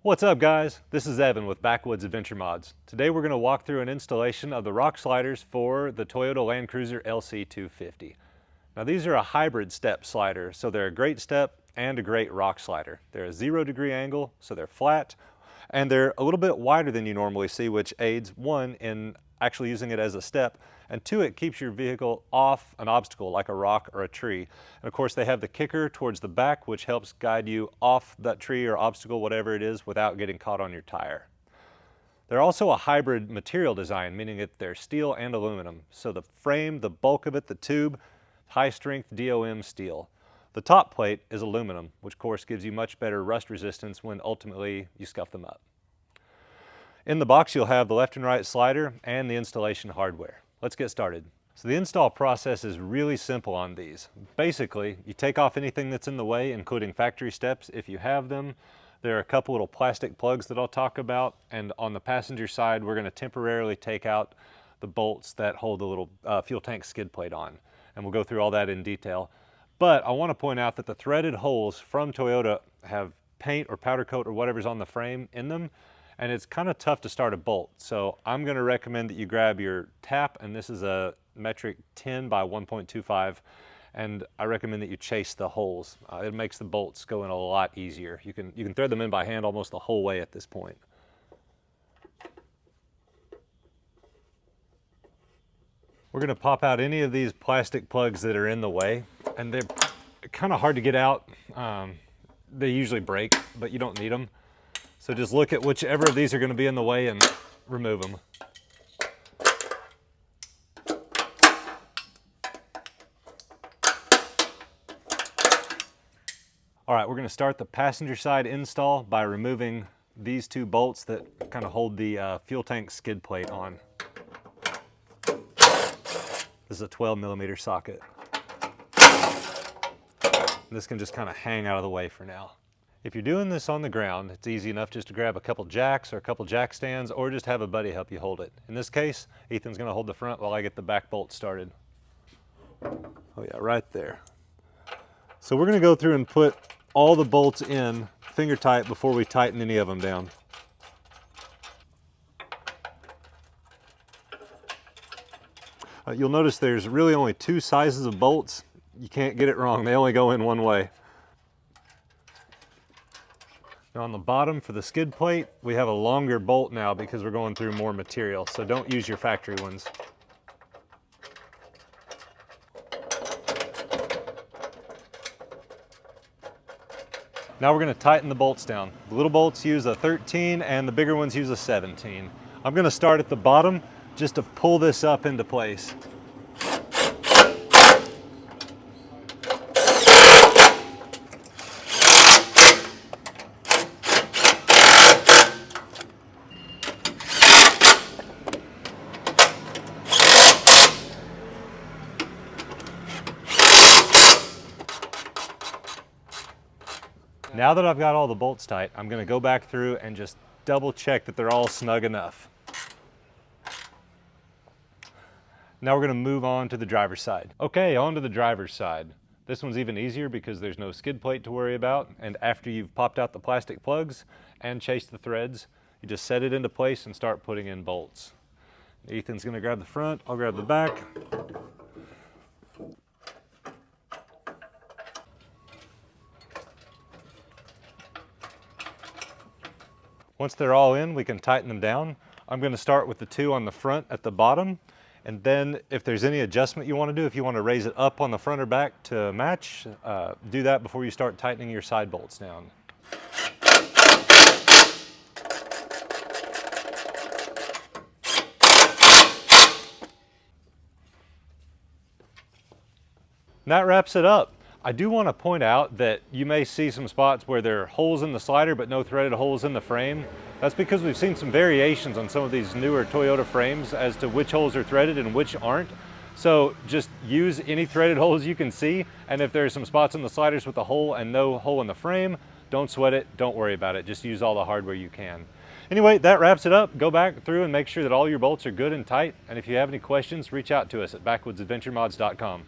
What's up guys? This is Evan with Backwoods Adventure Mods. Today we're going to walk through an installation of the rock sliders for the Toyota Land Cruiser LC250. Now these are a hybrid step slider, so they're a great step and a great rock slider. They're a 0-degree angle, so they're flat, and they're a little bit wider than you normally see, which aids one in actually using it as a step, and two, it keeps your vehicle off an obstacle like a rock or a tree. And of course they have the kicker towards the back, which helps guide you off that tree or obstacle, whatever it is, without getting caught on your tire. They're also a hybrid material design, meaning that they're steel and aluminum. So the frame, the bulk of it, the tube, high strength DOM steel. The top plate is aluminum, which of course gives you much better rust resistance when ultimately you scuff them up. In the box you'll have the left and right slider and the installation hardware. Let's get started. So the install process is really simple on these. Basically, you take off anything that's in the way, including factory steps if you have them. There are a couple little plastic plugs that I'll talk about, and on the passenger side we're going to temporarily take out the bolts that hold the little fuel tank skid plate on. And we'll go through all that in detail. But I want to point out that the threaded holes from Toyota have paint or powder coat or whatever's on the frame in them, and it's kind of tough to start a bolt. So I'm going to recommend that you grab your tap, and this is a metric 10 by 1.25, and I recommend that you chase the holes. It makes the bolts go in a lot easier. You can thread them in by hand almost the whole way at this point. We're going to pop out any of these plastic plugs that are in the way, and they're kind of hard to get out. They usually break, but you don't need them. So just look at whichever of these are going to be in the way and remove them. All right, we're going to start the passenger side install by removing these two bolts that kind of hold the fuel tank skid plate on. This is a 12mm socket. This can just kind of hang out of the way for now. If you're doing this on the ground, it's easy enough just to grab a couple jacks or a couple jack stands, or just have a buddy help you hold it. In this case, Ethan's going to hold the front while I get the back bolt started. Oh yeah, right there. So we're going to go through and put all the bolts in finger tight before we tighten any of them down. You'll notice there's really only two sizes of bolts. You can't get it wrong, they only go in one way. Now on the bottom for the skid plate, we have a longer bolt now because we're going through more material, so don't use your factory ones. Now we're going to tighten the bolts down. The little bolts use a 13 and the bigger ones use a 17. I'm going to start at the bottom just to pull this up into place. Now that I've got all the bolts tight, I'm going to go back through and just double check that they're all snug enough. Now we're going to move on to the driver's side. Okay, on to the driver's side. This one's even easier because there's no skid plate to worry about, and after you've popped out the plastic plugs and chased the threads, you just set it into place and start putting in bolts. Ethan's going to grab the front, I'll grab the back. Once they're all in, we can tighten them down. I'm going to start with the two on the front at the bottom, and then if there's any adjustment you want to do, if you want to raise it up on the front or back to match, do that before you start tightening your side bolts down. And that wraps it up. I do want to point out that you may see some spots where there are holes in the slider but no threaded holes in the frame. That's because we've seen some variations on some of these newer Toyota frames as to which holes are threaded and which aren't. So just use any threaded holes you can see, and if there are some spots in the sliders with a hole and no hole in the frame, don't sweat it, don't worry about it, just use all the hardware you can. Anyway, that wraps it up. Go back through and make sure that all your bolts are good and tight, and if you have any questions, reach out to us at backwoodsadventuremods.com.